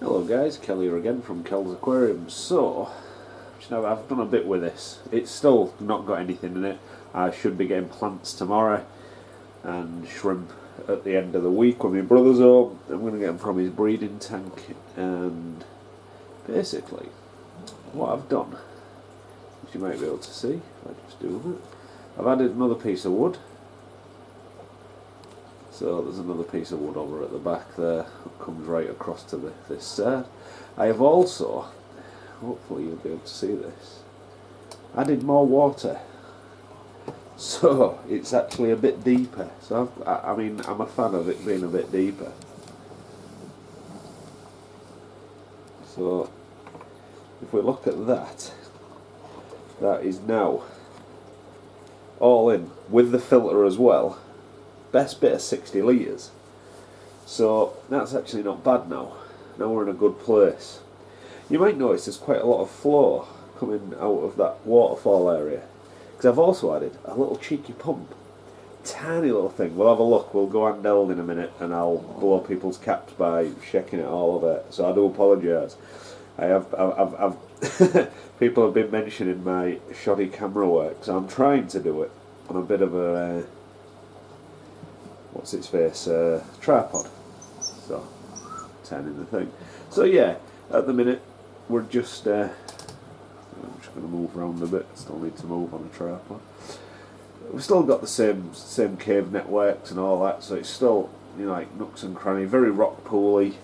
Hello guys, Kelly here again from Kel's Aquariums. So, I've done a bit with this. It's still not got anything in it. I should be getting plants tomorrow and shrimp at the end of the week when my brother's home. I'm going to get them from his breeding tank, and basically what I've done, which you might be able to see if I just do it, I've added another piece of wood. So there's another piece of wood over at the back there that comes right across to this side. I have also, hopefully you'll be able to see this, added more water. So it's actually a bit deeper. So I mean, I'm a fan of it being a bit deeper. So if we look at that, that is now all in with the filter as well. Best bit of 60 litres. So that's actually not bad now. Now we're in a good place. You might notice there's quite a lot of flow coming out of that waterfall area, because I've also added a little cheeky pump. Tiny little thing. We'll have a look. We'll go handheld in a minute and I'll blow people's caps by shaking it all over. So I do apologise. I've people have been mentioning my shoddy camera work, so I'm trying to do it on a bit of a what's its face, tripod. So, turning the thing. So yeah, at the minute, we're just, I'm just going to move around a bit, still need to move on a tripod. We've still got the same cave networks and all that, so it's still, you know, like nooks and crannies, very rock pooly,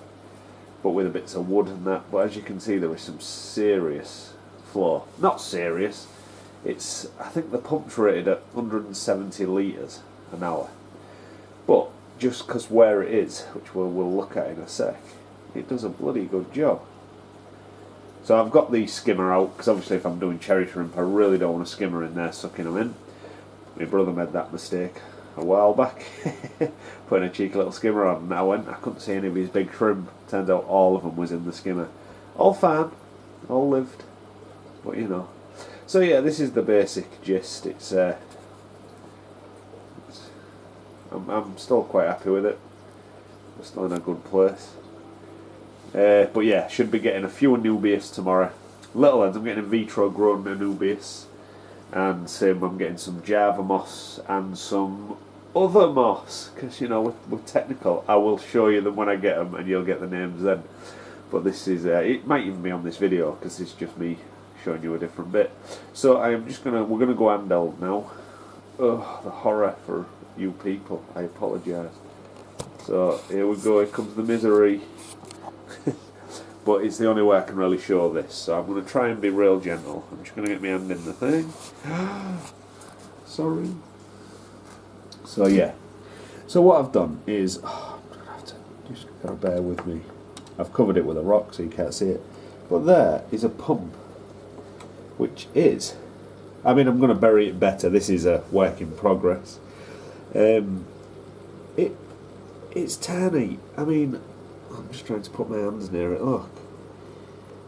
but with a bits of wood and that. But as you can see, there is some serious flow. Not serious, it's, I think the pump's rated at 170 litres an hour. But just because where it is, which we'll look at in a sec, it does a bloody good job. So I've got the skimmer out, because obviously if I'm doing cherry shrimp I really don't want a skimmer in there sucking them in. My brother made that mistake a while back, putting a cheeky little skimmer on, and I couldn't see any of his big shrimp. Turns out all of them was in the skimmer. All fine, all lived, but you know. So yeah, this is the basic gist. It's I'm still quite happy with it. We're still in a good place. But yeah, should be getting a few Anubias tomorrow. Little ones, I'm getting in vitro grown Anubias. And same, I'm getting some Java moss and some other moss. Because, you know, we're technical. I will show you them when I get them and you'll get the names then. But this is, it might even be on this video because it's just me showing you a different bit. So we're going to go handheld now. Oh, the horror for you people, I apologise. So here we go, here comes the misery. But it's the only way I can really show this, so I'm going to try and be real gentle. I'm just going to get my hand in the thing. Sorry. So yeah, so what I've done is, I'm going to have to, just gotta bear with me. I've covered it with a rock so you can't see it. But there is a pump, which is, I mean, I'm going to bury it better. This is a work in progress. It's tiny. I mean, I'm just trying to put my hands near it. Look,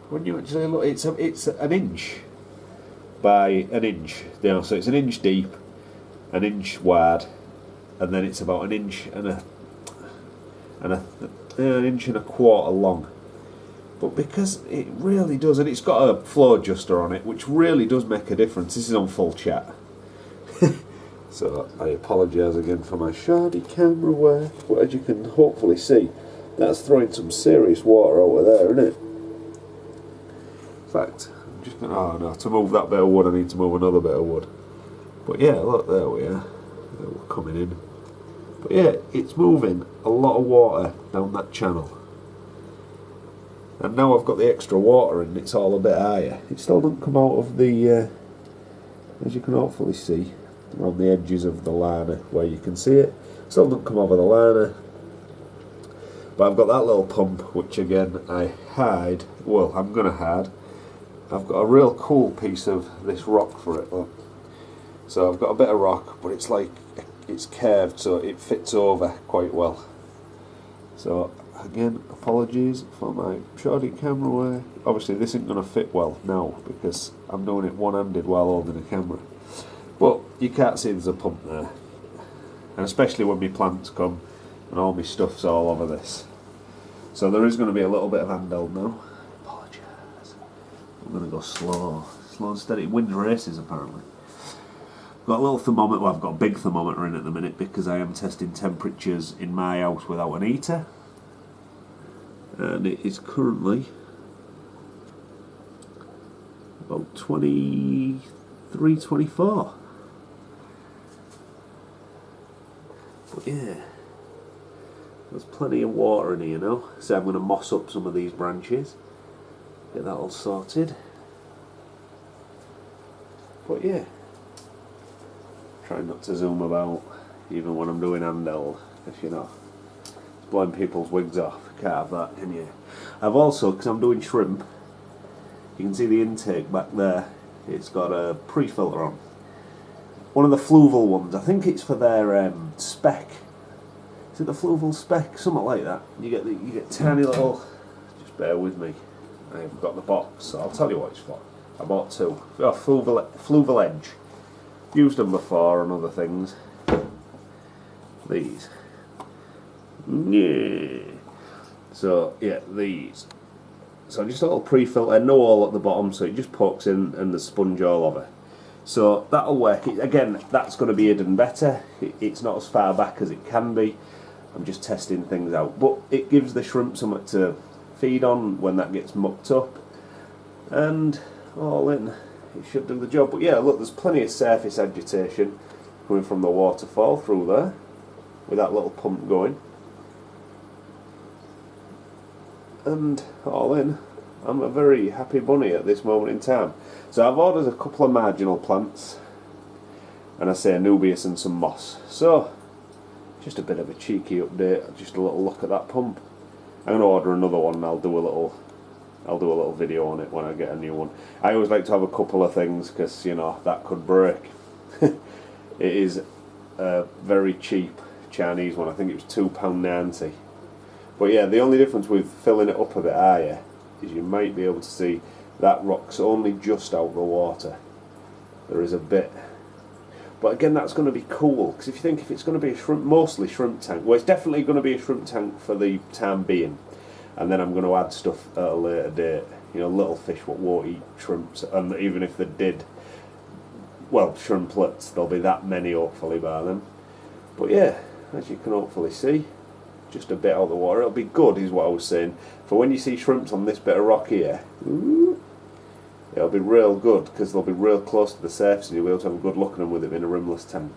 when you actually look, it's an inch by an inch. You know, so it's an inch deep, an inch wide, and then it's about an inch and an inch and a quarter long. But because it really does, and it's got a flow adjuster on it, which really does make a difference. This is on full chat. So I apologise again for my shoddy camera work, but as you can hopefully see, that's throwing some serious water over there, isn't it? In fact, I'm just going to, oh no, to move that bit of wood I need to move another bit of wood. But yeah, look, there we are. We're coming in. But yeah, it's moving a lot of water down that channel. And now I've got the extra water and it's all a bit higher. It still doesn't come out of the, as you can hopefully see, around the edges of the liner where you can see it. Still doesn't come over the liner. But I've got that little pump, which again I hide. Well, I'm going to hide. I've got a real cool piece of this rock for it. Look. So I've got a bit of rock, but it's like, it's curved so it fits over quite well. So again, apologies for my shoddy camera work. Obviously this isn't going to fit well now because I'm doing it one-handed while holding a camera. But you can't see there's a pump there. And especially when my plants come and all my stuff's all over this. So there is going to be a little bit of handheld now. I apologise. I'm going to go slow and steady. Wind races apparently. Got a little thermometer, well I've got a big thermometer in at the minute because I am testing temperatures in my house without an heater. And it is currently about 23, 24. But yeah, there's plenty of water in here now. So I'm going to moss up some of these branches, get that all sorted. But yeah, try not to zoom about even when I'm doing handheld, if you know, it's blowing people's wigs off. Can't have that, can you? I've also, because I'm doing shrimp, you can see the intake back there, it's got a pre-filter on. One of the fluval ones, I think it's for their spec. Is it the fluval spec? Something like that. You get tiny little, just bear with me, I haven't got the box, so I'll tell you what it's for. I bought two. Oh, fluval edge. Used them before on other things. These. Yeah. So yeah, these. So just a little pre-filter, no hole at the bottom, so it just pokes in and the sponge all over. So that'll work. Again, that's going to be hidden better. It's not as far back as it can be. I'm just testing things out, but it gives the shrimp something to feed on when that gets mucked up, and all in, it should do the job. But yeah, look, there's plenty of surface agitation coming from the waterfall through there with that little pump going, and all in, I'm a very happy bunny at this moment in time. So I've ordered a couple of marginal plants, and I say Anubias and some moss. So just a bit of a cheeky update, just a little look at that pump. I'm going to order another one and I'll do a little video on it when I get a new one. I always like to have a couple of things because, you know, that could break. It is a very cheap Chinese one. I think it was £2.90. But yeah, the only difference with filling it up a bit higher is you might be able to see that rock's only just out of the water. There is a bit. But again, that's going to be cool, because if you think if it's going to be a shrimp, mostly shrimp tank, well, it's definitely going to be a shrimp tank for the time being, and then I'm going to add stuff at a later date. You know, little fish what won't eat shrimps, and even if they did, well, shrimplets, there'll be that many hopefully by then. But yeah, as you can hopefully see, just a bit out of the water. It'll be good, is what I was saying, for when you see shrimps on this bit of rock here. Ooh, it'll be real good because they'll be real close to the surface and you'll be able to have a good look at them with it in a rimless tank.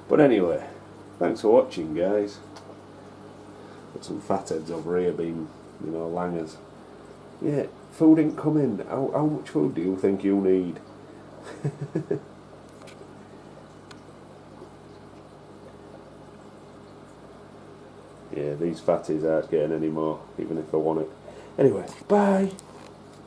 But anyway, thanks for watching, guys. Got some fatheads over here being, you know, langers. Yeah, food ain't coming. How much food do you think you need? Yeah, these fatties aren't getting any more, even if I want it. Anyway, bye.